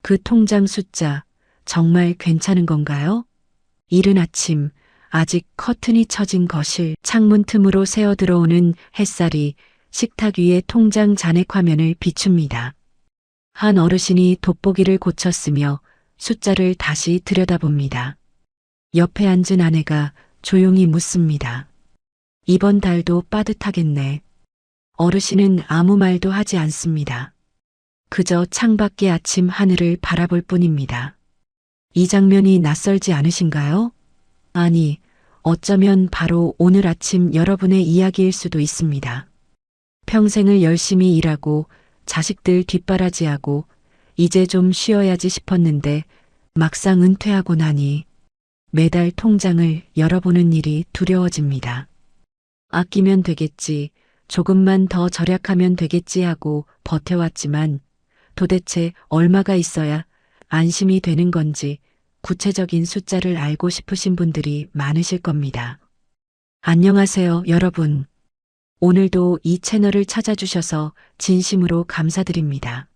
그 통장 숫자 정말 괜찮은 건가요? 이른 아침 아직 커튼이 쳐진 거실 창문 틈으로 새어 들어오는 햇살이 식탁 위의 통장 잔액 화면을 비춥니다. 한 어르신이 돋보기를 고쳤으며 숫자를 다시 들여다봅니다. 옆에 앉은 아내가 조용히 묻습니다. 이번 달도 빠듯하겠네. 어르신은 아무 말도 하지 않습니다. 그저 창밖의 아침 하늘을 바라볼 뿐입니다. 이 장면이 낯설지 않으신가요? 아니, 어쩌면 바로 오늘 아침 여러분의 이야기일 수도 있습니다. 평생을 열심히 일하고 자식들 뒷바라지하고 이제 좀 쉬어야지 싶었는데 막상 은퇴하고 나니 매달 통장을 열어보는 일이 두려워집니다. 아끼면 되겠지, 조금만 더 절약하면 되겠지 하고 버텨왔지만 도대체 얼마가 있어야 안심이 되는 건지 구체적인 숫자를 알고 싶으신 분들이 많으실 겁니다. 안녕하세요, 여러분. 오늘도 이 채널을 찾아주셔서 진심으로 감사드립니다.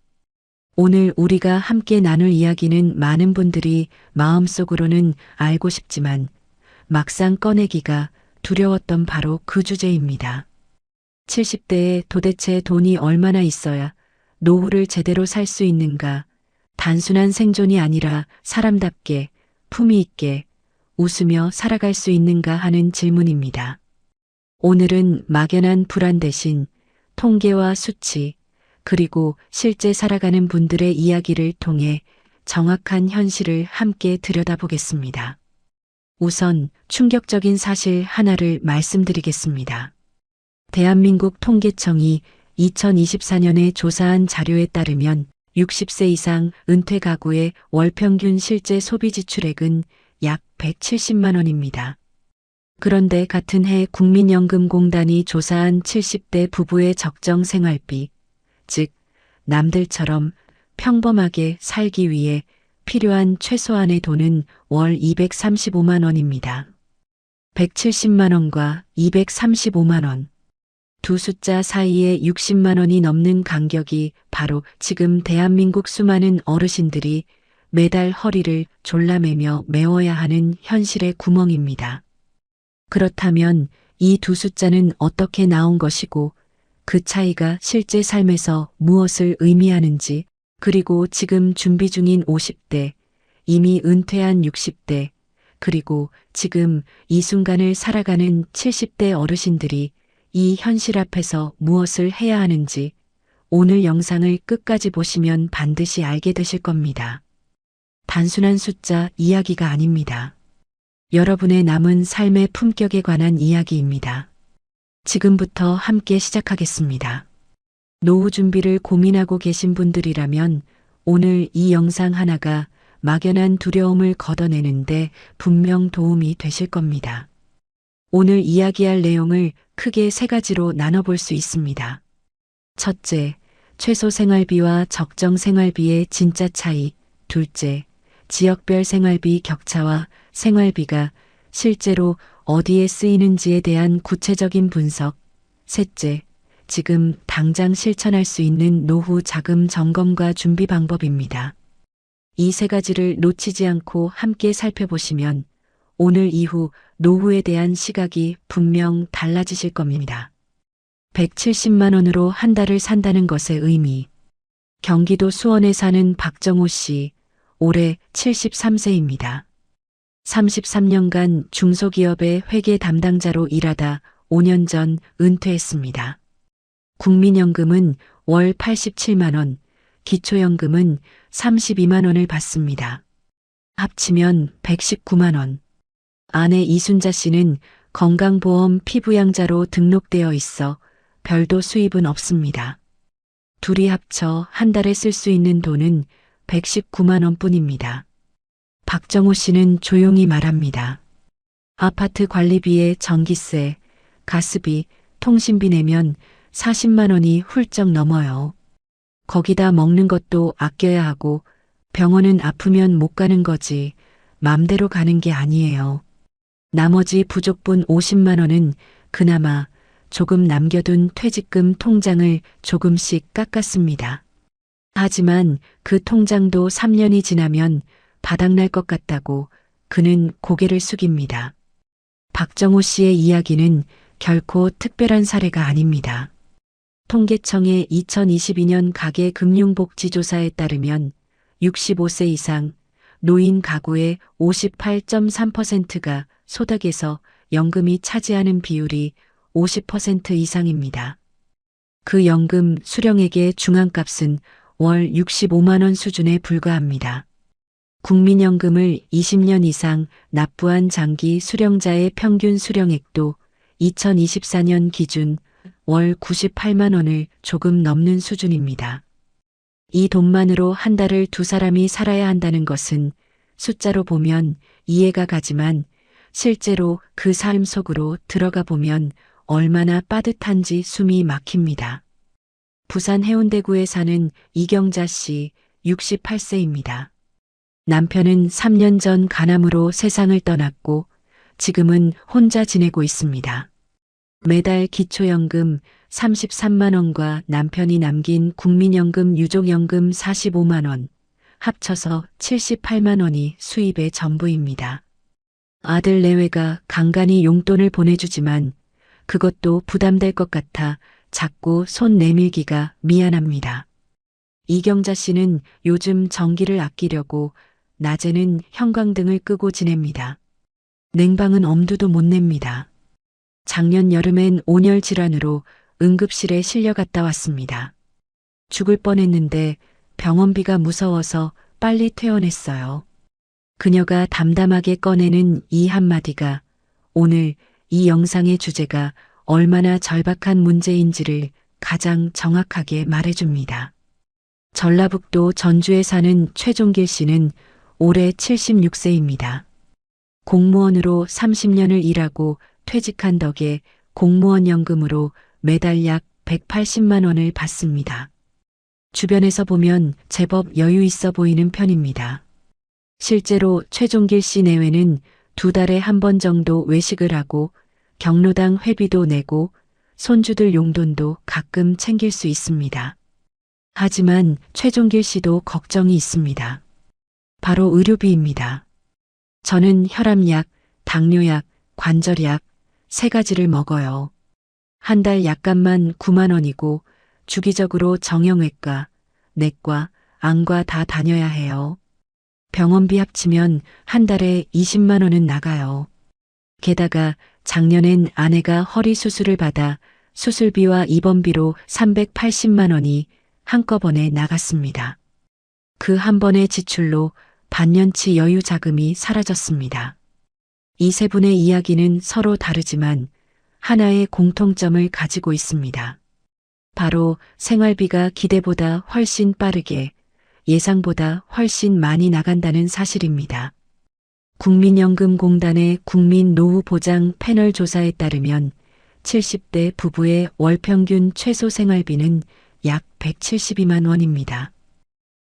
오늘 우리가 함께 나눌 이야기는 많은 분들이 마음속으로는 알고 싶지만 막상 꺼내기가 두려웠던 바로 그 주제입니다. 70대에 도대체 돈이 얼마나 있어야 노후를 제대로 살 수 있는가? 단순한 생존이 아니라 사람답게 품위 있게 웃으며 살아갈 수 있는가 하는 질문입니다. 오늘은 막연한 불안 대신 통계와 수치, 그리고 실제 살아가는 분들의 이야기를 통해 정확한 현실을 함께 들여다보겠습니다. 우선 충격적인 사실 하나를 말씀드리겠습니다. 대한민국 통계청이 2024년에 조사한 자료에 따르면 60세 이상 은퇴 가구의 월 평균 실제 소비 지출액은 약 170만 원입니다. 그런데 같은 해 국민연금공단이 조사한 70대 부부의 적정 생활비, 즉 남들처럼 평범하게 살기 위해 필요한 최소한의 돈은 월 235만 원입니다. 170만 원과 235만 원. 두 숫자 사이에 60만 원이 넘는 간격이 바로 지금 대한민국 수많은 어르신들이 매달 허리를 졸라매며 메워야 하는 현실의 구멍입니다. 그렇다면 이 두 숫자는 어떻게 나온 것이고 그 차이가 실제 삶에서 무엇을 의미하는지, 그리고 지금 준비 중인 50대, 이미 은퇴한 60대, 그리고 지금 이 순간을 살아가는 70대 어르신들이 이 현실 앞에서 무엇을 해야 하는지 오늘 영상을 끝까지 보시면 반드시 알게 되실 겁니다. 단순한 숫자 이야기가 아닙니다. 여러분의 남은 삶의 품격에 관한 이야기입니다. 지금부터 함께 시작하겠습니다. 노후 준비를 고민하고 계신 분들이라면 오늘 이 영상 하나가 막연한 두려움을 걷어내는데 분명 도움이 되실 겁니다. 오늘 이야기할 내용을 크게 세 가지로 나눠볼 수 있습니다. 첫째, 최소 생활비와 적정 생활비의 진짜 차이. 둘째, 지역별 생활비 격차와 생활비가 실제로 어디에 쓰이는지에 대한 구체적인 분석. 셋째, 지금 당장 실천할 수 있는 노후 자금 점검과 준비 방법입니다. 이 세 가지를 놓치지 않고 함께 살펴보시면 오늘 이후 노후에 대한 시각이 분명 달라지실 겁니다. 170만 원으로 한 달을 산다는 것의 의미. 경기도 수원에 사는 박정호 씨, 올해 73세입니다. 33년간 중소기업의 회계 담당자로 일하다 5년 전 은퇴했습니다. 국민연금은 월 87만 원, 기초연금은 32만 원을 받습니다. 합치면 119만 원. 아내 이순자 씨는 건강보험 피부양자로 등록되어 있어 별도 수입은 없습니다. 둘이 합쳐 한 달에 쓸 수 있는 돈은 119만 원뿐입니다. 박정호 씨는 조용히 말합니다. 아파트 관리비에 전기세, 가스비, 통신비 내면 40만 원이 훌쩍 넘어요. 거기다 먹는 것도 아껴야 하고 병원은 아프면 못 가는 거지 맘대로 가는 게 아니에요. 나머지 부족분 50만 원은 그나마 조금 남겨둔 퇴직금 통장을 조금씩 깎았습니다. 하지만 그 통장도 3년이 지나면 바닥날 것 같다고 그는 고개를 숙입니다. 박정호 씨의 이야기는 결코 특별한 사례가 아닙니다. 통계청의 2022년 가계금융복지조사에 따르면 65세 이상 노인 가구의 58.3%가 소득에서 연금이 차지하는 비율이 50% 이상입니다. 그 연금 수령액의 중앙값은 월 65만 원 수준에 불과합니다. 국민연금을 20년 이상 납부한 장기 수령자의 평균 수령액도 2024년 기준 월 98만 원을 조금 넘는 수준입니다. 이 돈만으로 한 달을 두 사람이 살아야 한다는 것은 숫자로 보면 이해가 가지만 실제로 그 삶 속으로 들어가 보면 얼마나 빠듯한지 숨이 막힙니다. 부산 해운대구에 사는 이경자 씨 68세입니다. 남편은 3년 전 간암으로 세상을 떠났고 지금은 혼자 지내고 있습니다. 매달 기초연금 33만 원과 남편이 남긴 국민연금 유족연금 45만 원, 합쳐서 78만 원이 수입의 전부입니다. 아들 내외가 간간히 용돈을 보내주지만 그것도 부담될 것 같아 자꾸 손 내밀기가 미안합니다. 이경자 씨는 요즘 전기를 아끼려고 낮에는 형광등을 끄고 지냅니다. 냉방은 엄두도 못 냅니다. 작년 여름엔 온열 질환으로 응급실에 실려갔다 왔습니다. 죽을 뻔했는데 병원비가 무서워서 빨리 퇴원했어요. 그녀가 담담하게 꺼내는 이 한마디가 오늘 이 영상의 주제가 얼마나 절박한 문제인지를 가장 정확하게 말해줍니다. 전라북도 전주에 사는 최종길 씨는 올해 76세입니다. 공무원으로 30년을 일하고 퇴직한 덕에 공무원 연금으로 매달 약 180만 원을 받습니다. 주변에서 보면 제법 여유 있어 보이는 편입니다. 실제로 최종길 씨 내외는 두 달에 한 번 정도 외식을 하고 경로당 회비도 내고 손주들 용돈도 가끔 챙길 수 있습니다. 하지만 최종길 씨도 걱정이 있습니다. 바로 의료비입니다. 저는 혈압약, 당뇨약, 관절약 3가지를 먹어요. 한 달 약값만 9만 원이고 주기적으로 정형외과, 내과, 안과 다 다녀야 해요. 병원비 합치면 한 달에 20만 원은 나가요. 게다가 작년엔 아내가 허리 수술을 받아 수술비와 입원비로 380만 원이 한꺼번에 나갔습니다. 그 한 번의 지출로 반년치 여유 자금이 사라졌습니다. 이 세 분의 이야기는 서로 다르지만 하나의 공통점을 가지고 있습니다. 바로 생활비가 기대보다 훨씬 빠르게 예상보다 훨씬 많이 나간다는 사실입니다. 국민연금공단의 국민노후보장 패널 조사에 따르면 70대 부부의 월 평균 최소 생활비는 약 172만 원입니다.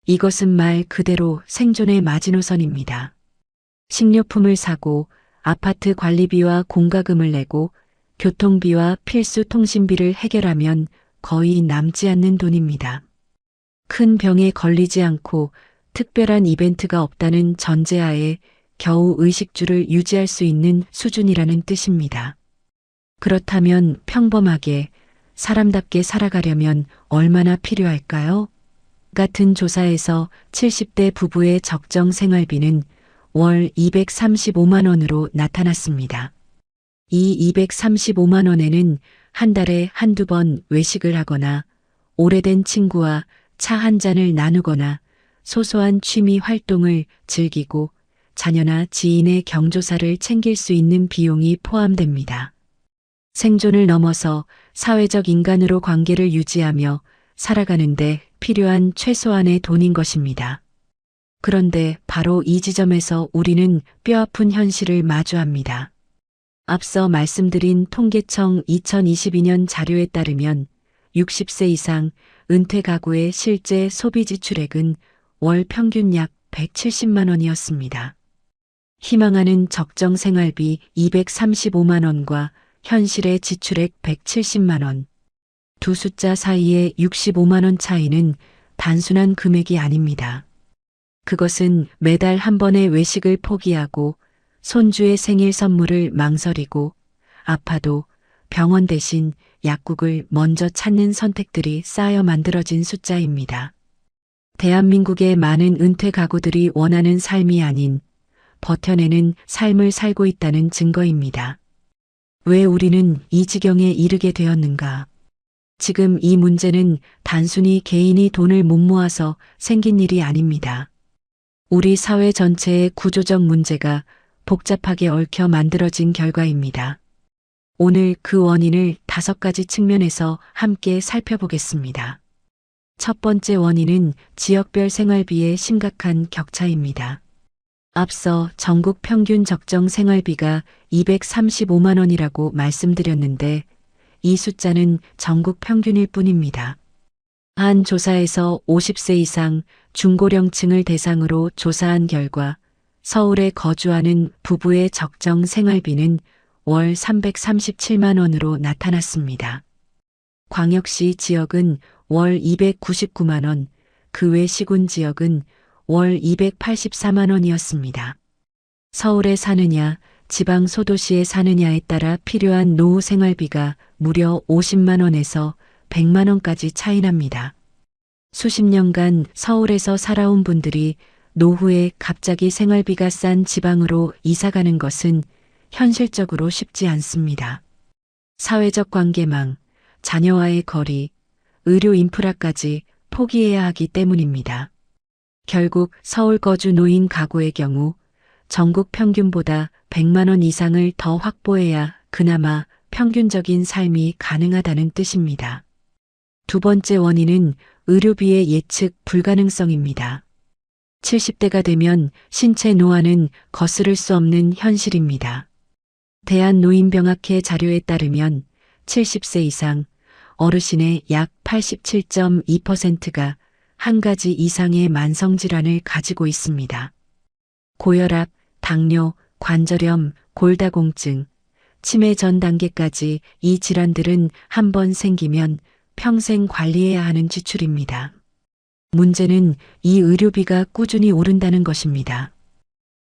이것은 말 그대로 생존의 마지노선입니다. 식료품을 사고 아파트 관리비와 공과금을 내고 교통비와 필수 통신비를 해결하면 거의 남지 않는 돈입니다. 큰 병에 걸리지 않고 특별한 이벤트가 없다는 전제하에 겨우 의식주를 유지할 수 있는 수준이라는 뜻입니다. 그렇다면 평범하게 사람답게 살아가려면 얼마나 필요할까요? 같은 조사에서 70대 부부의 적정 생활비는 월 235만 원으로 나타났습니다. 이 235만 원에는 한 달에 한두 번 외식을 하거나 오래된 친구와 차 한 잔을 나누거나 소소한 취미 활동을 즐기고 자녀나 지인의 경조사를 챙길 수 있는 비용이 포함됩니다. 생존을 넘어서 사회적 인간으로 관계를 유지하며 살아가는데 필요한 최소한의 돈인 것입니다. 그런데 바로 이 지점에서 우리는 뼈아픈 현실을 마주합니다. 앞서 말씀드린 통계청 2022년 자료에 따르면 60세 이상 은퇴 가구의 실제 소비 지출액은 월 평균 약 170만 원이었습니다. 희망하는 적정 생활비 235만 원과 현실의 지출액 170만 원. 두 숫자 사이의 65만 원 차이는 단순한 금액이 아닙니다. 그것은 매달 한 번의 외식을 포기하고 손주의 생일 선물을 망설이고 아파도 병원 대신 약국을 먼저 찾는 선택들이 쌓여 만들어진 숫자입니다. 대한민국의 많은 은퇴 가구들이 원하는 삶이 아닌 버텨내는 삶을 살고 있다는 증거입니다. 왜 우리는 이 지경에 이르게 되었는가? 지금 이 문제는 단순히 개인이 돈을 못 모아서 생긴 일이 아닙니다. 우리 사회 전체의 구조적 문제가 복잡하게 얽혀 만들어진 결과입니다. 오늘 그 원인을 5가지 측면에서 함께 살펴보겠습니다. 첫 번째 원인은 지역별 생활비의 심각한 격차입니다. 앞서 전국 평균 적정 생활비가 235만 원이라고 말씀드렸는데 이 숫자는 전국 평균일 뿐입니다. 한 조사에서 50세 이상 중고령층을 대상으로 조사한 결과 서울에 거주하는 부부의 적정 생활비는 월 337만 원으로 나타났습니다. 광역시 지역은 월 299만 원, 그 외 시군 지역은 월 284만 원이었습니다. 서울에 사느냐, 지방 소도시에 사느냐에 따라 필요한 노후 생활비가 무려 50만 원에서 100만 원까지 차이납니다. 수십 년간 서울에서 살아온 분들이 노후에 갑자기 생활비가 싼 지방으로 이사가는 것은 현실적으로 쉽지 않습니다. 사회적 관계망, 자녀와의 거리, 의료 인프라까지 포기해야 하기 때문입니다. 결국 서울 거주 노인 가구의 경우 전국 평균보다 100만 원 이상을 더 확보해야 그나마 평균적인 삶이 가능하다는 뜻입니다. 두 번째 원인은 의료비의 예측 불가능성입니다. 70대가 되면 신체 노화는 거스를 수 없는 현실입니다. 대한노인병학회 자료에 따르면 70세 이상 어르신의 약 87.2%가 한 가지 이상의 만성질환을 가지고 있습니다. 고혈압, 당뇨, 관절염, 골다공증, 치매 전 단계까지 이 질환들은 한 번 생기면 평생 관리해야 하는 지출입니다. 문제는 이 의료비가 꾸준히 오른다는 것입니다.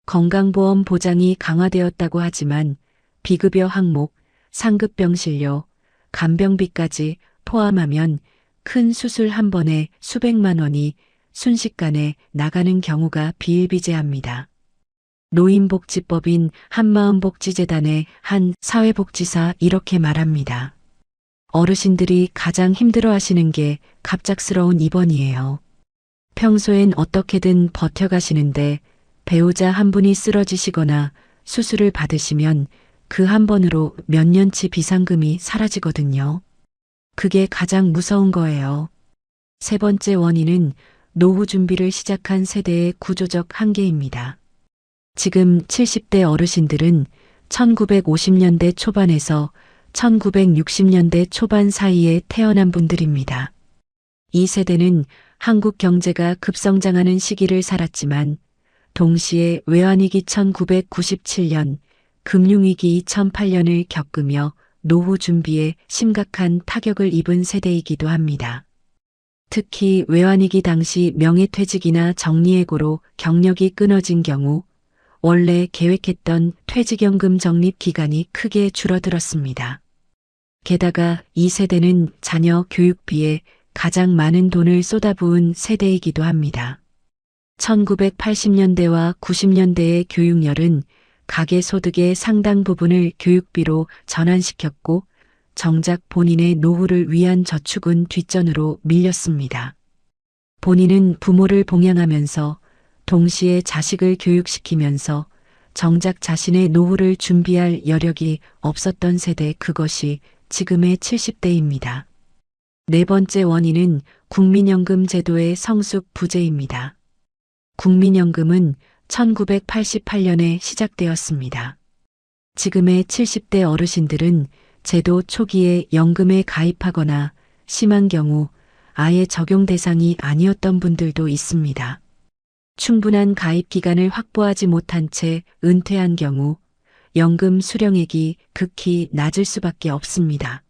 건강보험 보장이 강화되었다고 하지만 비급여 항목, 상급병실료, 간병비까지 포함하면 큰 수술 한 번에 수백만 원이 순식간에 나가는 경우가 비일비재합니다. 노인복지법인 한마음복지재단의 한 사회복지사 이렇게 말합니다. 어르신들이 가장 힘들어하시는 게 갑작스러운 입원이에요. 평소엔 어떻게든 버텨가시는데 배우자 한 분이 쓰러지시거나 수술을 받으시면 그 한 번으로 몇 년치 비상금이 사라지거든요. 그게 가장 무서운 거예요. 세 번째 원인은 노후 준비를 시작한 세대의 구조적 한계입니다. 지금 70대 어르신들은 1950년대 초반에서 1960년대 초반 사이에 태어난 분들입니다. 이 세대는 한국 경제가 급성장하는 시기를 살았지만 동시에 외환위기 1997년, 금융위기 2008년을 겪으며 노후 준비에 심각한 타격을 입은 세대이기도 합니다. 특히 외환위기 당시 명예퇴직이나 정리해고로 경력이 끊어진 경우 원래 계획했던 퇴직연금 적립 기간이 크게 줄어들었습니다. 게다가 이 세대는 자녀 교육비에 가장 많은 돈을 쏟아부은 세대이기도 합니다. 1980년대와 90년대의 교육열은 가계소득의 상당 부분을 교육비로 전환시켰고 정작 본인의 노후를 위한 저축은 뒷전으로 밀렸습니다. 본인은 부모를 봉양하면서 동시에 자식을 교육시키면서 정작 자신의 노후를 준비할 여력이 없었던 세대, 그것이 지금의 70대입니다. 네 번째 원인은 국민연금 제도의 성숙 부재입니다. 국민연금은 1988년에 시작되었습니다. 지금의 70대 어르신들은 제도 초기에 연금에 가입하거나 심한 경우 아예 적용 대상이 아니었던 분들도 있습니다. 충분한 가입 기간을 확보하지 못한 채 은퇴한 경우 연금 수령액이 극히 낮을 수밖에 없습니다.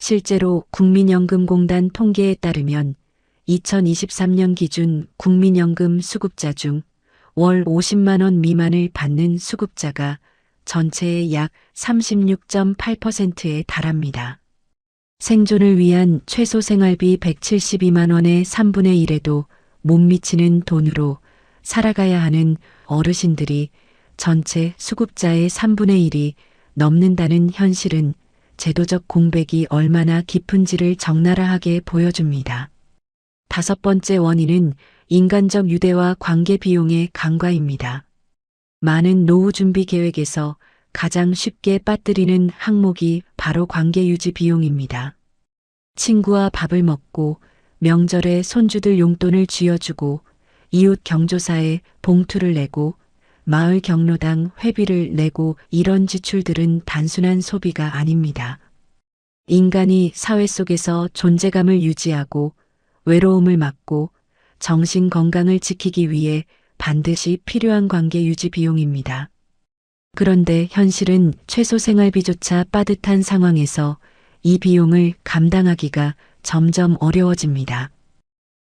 실제로 국민연금공단 통계에 따르면 2023년 기준 국민연금 수급자 중 월 50만 원 미만을 받는 수급자가 전체의 약 36.8%에 달합니다. 생존을 위한 최소 생활비 172만 원의 3분의 1에도 못 미치는 돈으로 살아가야 하는 어르신들이 전체 수급자의 3분의 1이 넘는다는 현실은 제도적 공백이 얼마나 깊은지를 적나라하게 보여줍니다. 다섯 번째 원인은 인간적 유대와 관계 비용의 간과입니다. 많은 노후 준비 계획에서 가장 쉽게 빠뜨리는 항목이 바로 관계 유지 비용입니다. 친구와 밥을 먹고 명절에 손주들 용돈을 쥐어주고 이웃 경조사에 봉투를 내고 마을 경로당 회비를 내고 이런 지출들은 단순한 소비가 아닙니다. 인간이 사회 속에서 존재감을 유지하고 외로움을 막고 정신 건강을 지키기 위해 반드시 필요한 관계 유지 비용입니다. 그런데 현실은 최소 생활비조차 빠듯한 상황에서 이 비용을 감당하기가 점점 어려워집니다.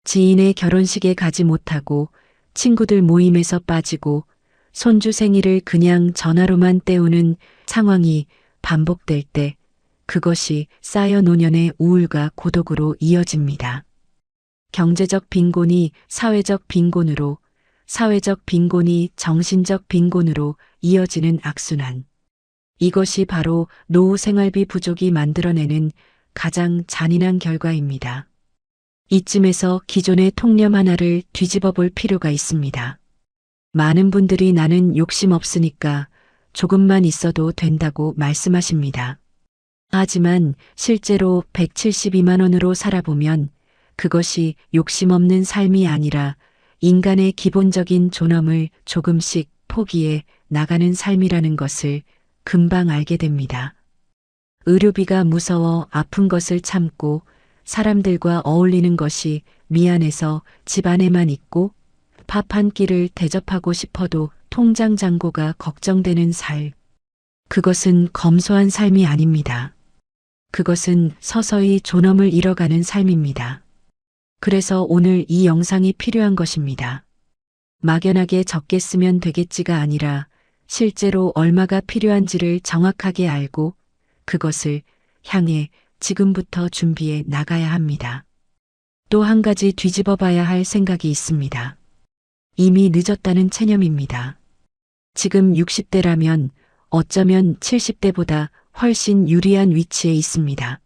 지인의 결혼식에 가지 못하고 친구들 모임에서 빠지고 손주 생일을 그냥 전화로만 때우는 상황이 반복될 때 그것이 쌓여 노년의 우울과 고독으로 이어집니다. 경제적 빈곤이 사회적 빈곤으로, 사회적 빈곤이 정신적 빈곤으로 이어지는 악순환. 이것이 바로 노후 생활비 부족이 만들어내는 가장 잔인한 결과입니다. 이쯤에서 기존의 통념 하나를 뒤집어 볼 필요가 있습니다. 많은 분들이 나는 욕심 없으니까 조금만 있어도 된다고 말씀하십니다. 하지만 실제로 172만 원으로 살아보면 그것이 욕심 없는 삶이 아니라 인간의 기본적인 존엄을 조금씩 포기해 나가는 삶이라는 것을 금방 알게 됩니다. 의료비가 무서워 아픈 것을 참고 사람들과 어울리는 것이 미안해서 집 안에만 있고 밥 한 끼를 대접하고 싶어도 통장 잔고가 걱정되는 삶. 그것은 검소한 삶이 아닙니다. 그것은 서서히 존엄을 잃어가는 삶입니다. 그래서 오늘 이 영상이 필요한 것입니다. 막연하게 적게 쓰면 되겠지가 아니라 실제로 얼마가 필요한지를 정확하게 알고 그것을 향해 지금부터 준비해 나가야 합니다. 또 한 가지 뒤집어 봐야 할 생각이 있습니다. 이미 늦었다는 체념입니다. 지금 60대라면 어쩌면 70대보다 훨씬 유리한 위치에 있습니다.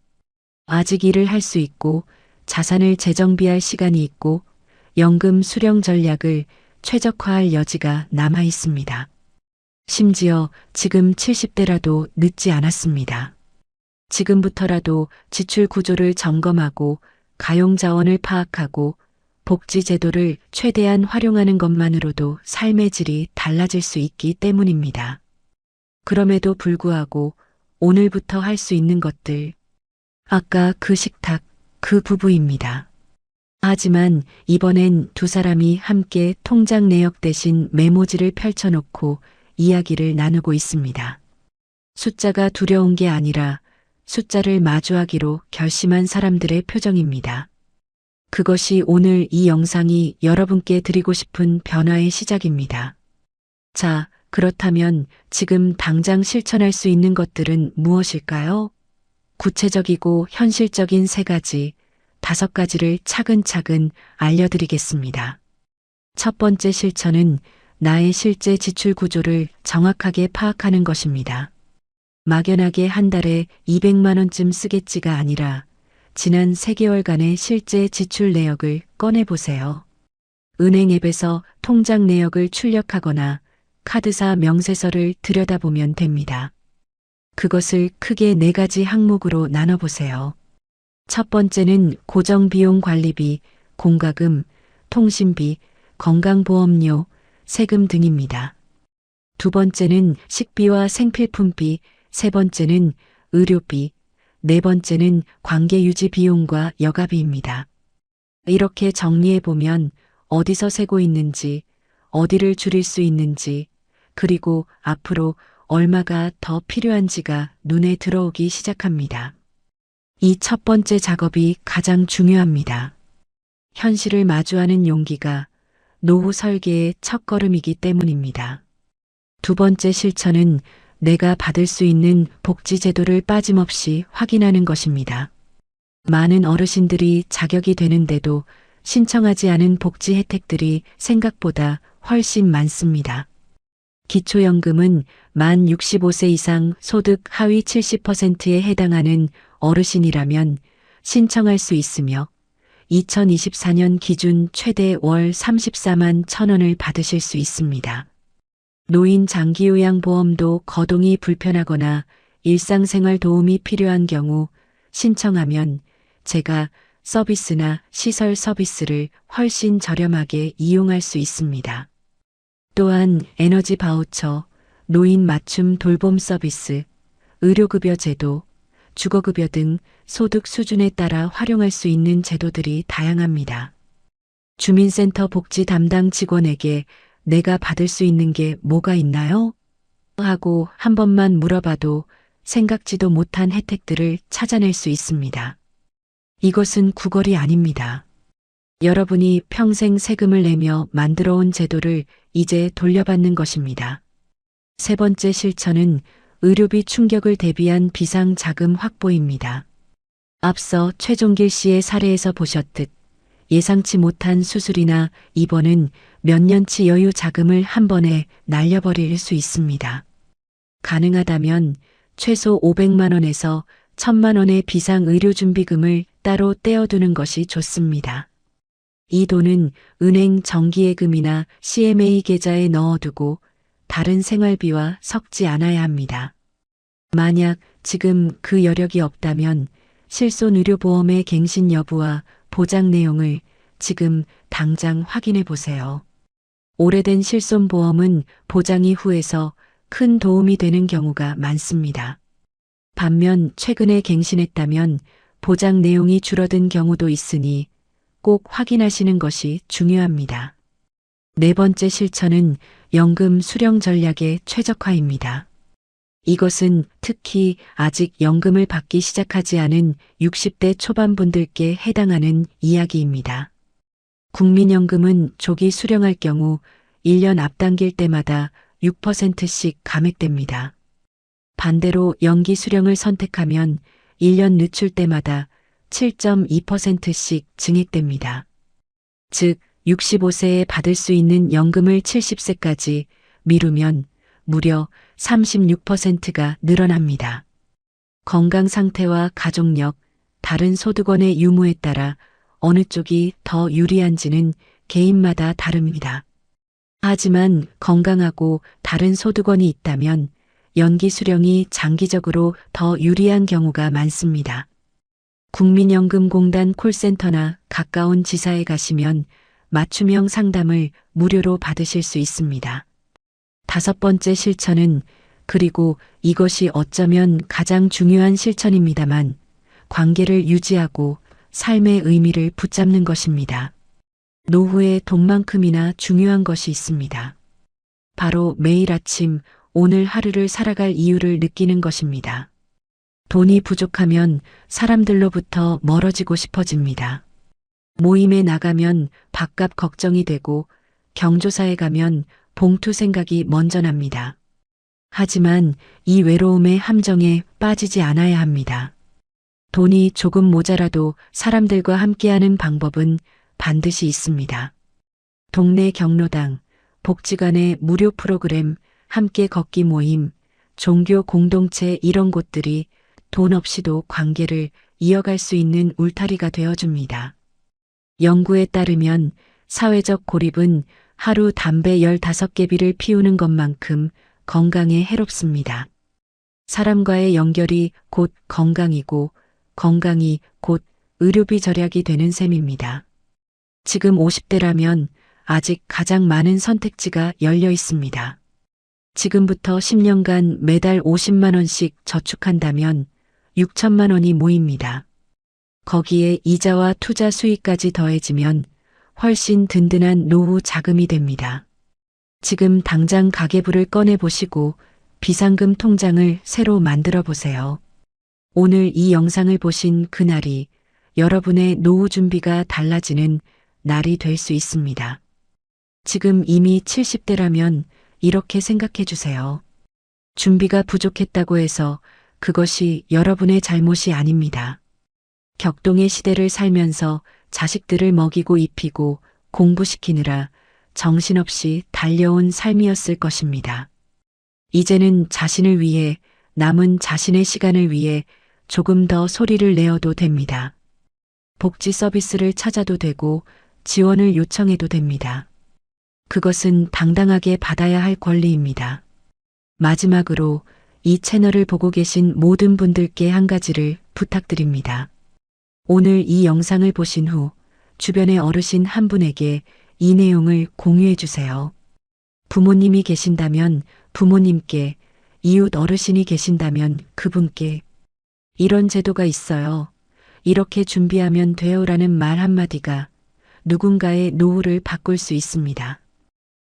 아직 일을 할 수 있고 자산을 재정비할 시간이 있고 연금 수령 전략을 최적화할 여지가 남아 있습니다. 심지어 지금 70대라도 늦지 않았습니다. 지금부터라도 지출 구조를 점검하고 가용 자원을 파악하고 복지 제도를 최대한 활용하는 것만으로도 삶의 질이 달라질 수 있기 때문입니다. 그럼에도 불구하고 오늘부터 할 수 있는 것들. 아까 그 식탁, 그 부부입니다. 하지만 이번엔 두 사람이 함께 통장 내역 대신 메모지를 펼쳐놓고 이야기를 나누고 있습니다. 숫자가 두려운 게 아니라 숫자를 마주하기로 결심한 사람들의 표정입니다. 그것이 오늘 이 영상이 여러분께 드리고 싶은 변화의 시작입니다. 자, 그렇다면 지금 당장 실천할 수 있는 것들은 무엇일까요? 구체적이고 현실적인 3가지, 5가지를 차근차근 알려드리겠습니다. 첫 번째 실천은 나의 실제 지출 구조를 정확하게 파악하는 것입니다. 막연하게 한 달에 200만 원쯤 쓰겠지가 아니라 지난 3개월간의 실제 지출 내역을 꺼내보세요. 은행 앱에서 통장 내역을 출력하거나 카드사 명세서를 들여다보면 됩니다. 그것을 크게 4가지 항목으로 나눠보세요. 첫 번째는 고정비용 관리비, 공과금, 통신비, 건강보험료, 세금 등입니다. 두 번째는 식비와 생필품비, 세 번째는 의료비, 네 번째는 관계유지 비용과 여가비입니다. 이렇게 정리해보면 어디서 세고 있는지, 어디를 줄일 수 있는지, 그리고 앞으로 얼마가 더 필요한지가 눈에 들어오기 시작합니다. 이 첫 번째 작업이 가장 중요합니다. 현실을 마주하는 용기가 노후 설계의 첫걸음이기 때문입니다. 두 번째 실천은 내가 받을 수 있는 복지제도를 빠짐없이 확인하는 것입니다. 많은 어르신들이 자격이 되는데도 신청하지 않은 복지 혜택들이 생각보다 훨씬 많습니다. 기초연금은 만 65세 이상 소득 하위 70%에 해당하는 어르신이라면 신청할 수 있으며 2024년 기준 최대 월 34만 1,000원을 받으실 수 있습니다. 노인 장기요양보험도 거동이 불편하거나 일상생활 도움이 필요한 경우 신청하면 제가 서비스나 시설 서비스를 훨씬 저렴하게 이용할 수 있습니다. 또한 에너지 바우처, 노인 맞춤 돌봄 서비스, 의료급여 제도, 주거급여 등 소득 수준에 따라 활용할 수 있는 제도들이 다양합니다. 주민센터 복지 담당 직원에게 내가 받을 수 있는 게 뭐가 있나요? 하고 한 번만 물어봐도 생각지도 못한 혜택들을 찾아낼 수 있습니다. 이것은 구걸이 아닙니다. 여러분이 평생 세금을 내며 만들어 온 제도를 이제 돌려받는 것입니다. 세 번째 실천은 의료비 충격을 대비한 비상자금 확보입니다. 앞서 최종길 씨의 사례에서 보셨듯 예상치 못한 수술이나 입원은 몇 년치 여유 자금을 한 번에 날려버릴 수 있습니다. 가능하다면 최소 500만 원에서 1,000만 원의 비상의료준비금을 따로 떼어두는 것이 좋습니다. 이 돈은 은행 정기예금이나 CMA 계좌에 넣어두고 다른 생활비와 섞지 않아야 합니다. 만약 지금 그 여력이 없다면 실손의료보험의 갱신 여부와 보장 내용을 지금 당장 확인해 보세요. 오래된 실손보험은 보장 이후에서 큰 도움이 되는 경우가 많습니다. 반면 최근에 갱신했다면 보장 내용이 줄어든 경우도 있으니 꼭 확인하시는 것이 중요합니다. 네 번째 실천은 연금 수령 전략의 최적화입니다. 이것은 특히 아직 연금을 받기 시작하지 않은 60대 초반분들께 해당하는 이야기입니다. 국민연금은 조기 수령할 경우 1년 앞당길 때마다 6%씩 감액됩니다. 반대로 연기 수령을 선택하면 1년 늦출 때마다 7.2%씩 증액됩니다. 즉 65세에 받을 수 있는 연금을 70세까지 미루면 무려 36%가 늘어납니다. 건강 상태와 가족력, 다른 소득원의 유무에 따라 어느 쪽이 더 유리한지는 개인마다 다릅니다. 하지만 건강하고 다른 소득원이 있다면 연기 수령이 장기적으로 더 유리한 경우가 많습니다. 국민연금공단 콜센터나 가까운 지사에 가시면 맞춤형 상담을 무료로 받으실 수 있습니다. 다섯 번째 실천은 그리고 이것이 어쩌면 가장 중요한 실천입니다만 관계를 유지하고 삶의 의미를 붙잡는 것입니다. 노후에 돈만큼이나 중요한 것이 있습니다. 바로 매일 아침 오늘 하루를 살아갈 이유를 느끼는 것입니다. 돈이 부족하면 사람들로부터 멀어지고 싶어집니다. 모임에 나가면 밥값 걱정이 되고 경조사에 가면 봉투 생각이 먼저 납니다. 하지만 이 외로움의 함정에 빠지지 않아야 합니다. 돈이 조금 모자라도 사람들과 함께하는 방법은 반드시 있습니다. 동네 경로당, 복지관의 무료 프로그램, 함께 걷기 모임, 종교 공동체 이런 곳들이 돈 없이도 관계를 이어갈 수 있는 울타리가 되어줍니다. 연구에 따르면 사회적 고립은 하루 담배 15개비를 피우는 것만큼 건강에 해롭습니다. 사람과의 연결이 곧 건강이고 건강이 곧 의료비 절약이 되는 셈입니다. 지금 50대라면 아직 가장 많은 선택지가 열려 있습니다. 지금부터 10년간 매달 50만 원씩 저축한다면 6천만 원이 모입니다. 거기에 이자와 투자 수익까지 더해지면 훨씬 든든한 노후 자금이 됩니다. 지금 당장 가계부를 꺼내보시고 비상금 통장을 새로 만들어 보세요. 오늘 이 영상을 보신 그날이 여러분의 노후 준비가 달라지는 날이 될 수 있습니다. 지금 이미 70대라면 이렇게 생각해 주세요. 준비가 부족했다고 해서 그것이 여러분의 잘못이 아닙니다. 격동의 시대를 살면서 자식들을 먹이고 입히고 공부시키느라 정신없이 달려온 삶이었을 것입니다. 이제는 자신을 위해, 남은 자신의 시간을 위해 조금 더 소리를 내어도 됩니다. 복지 서비스를 찾아도 되고 지원을 요청해도 됩니다. 그것은 당당하게 받아야 할 권리입니다. 마지막으로 이 채널을 보고 계신 모든 분들께 한 가지를 부탁드립니다. 오늘 이 영상을 보신 후 주변의 어르신 한 분에게 이 내용을 공유해 주세요. 부모님이 계신다면 부모님께, 이웃 어르신이 계신다면 그분께. 이런 제도가 있어요. 이렇게 준비하면 돼요라는 말 한마디가 누군가의 노후를 바꿀 수 있습니다.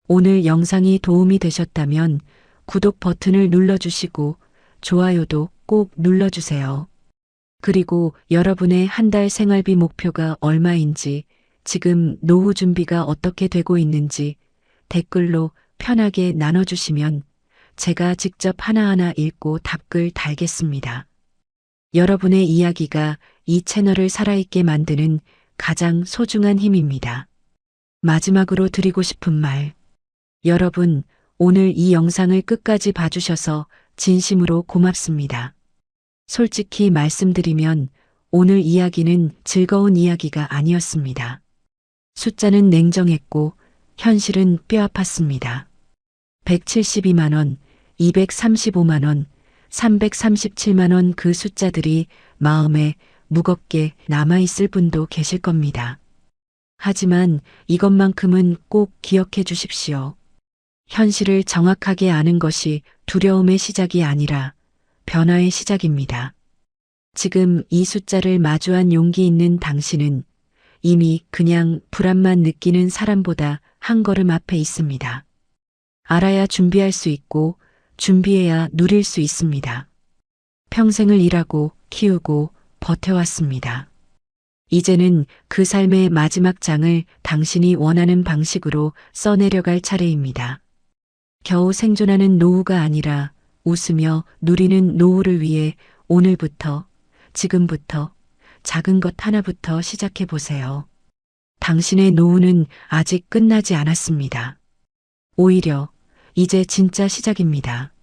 오늘 영상이 도움이 되셨다면 구독 버튼을 눌러주시고 좋아요도 꼭 눌러주세요. 그리고 여러분의 한 달 생활비 목표가 얼마인지, 지금 노후 준비가 어떻게 되고 있는지 댓글로 편하게 나눠주시면 제가 직접 하나하나 읽고 답글 달겠습니다. 여러분의 이야기가 이 채널을 살아있게 만드는 가장 소중한 힘입니다. 마지막으로 드리고 싶은 말. 여러분, 오늘 이 영상을 끝까지 봐주셔서 진심으로 고맙습니다. 솔직히 말씀드리면 오늘 이야기는 즐거운 이야기가 아니었습니다. 숫자는 냉정했고 현실은 뼈아팠습니다. 172만 원, 235만 원, 337만 원, 그 숫자들이 마음에 무겁게 남아있을 분도 계실 겁니다. 하지만 이것만큼은 꼭 기억해 주십시오. 현실을 정확하게 아는 것이 두려움의 시작이 아니라 변화의 시작입니다. 지금 이 숫자를 마주한 용기 있는 당신은 이미 그냥 불안만 느끼는 사람보다 한 걸음 앞에 있습니다. 알아야 준비할 수 있고 준비해야 누릴 수 있습니다. 평생을 일하고 키우고 버텨왔습니다. 이제는 그 삶의 마지막 장을 당신이 원하는 방식으로 써내려갈 차례입니다. 겨우 생존하는 노후가 아니라 웃으며 누리는 노후를 위해 오늘부터, 지금부터 작은 것 하나부터 시작해 보세요. 당신의 노후는 아직 끝나지 않았습니다. 오히려 이제 진짜 시작입니다.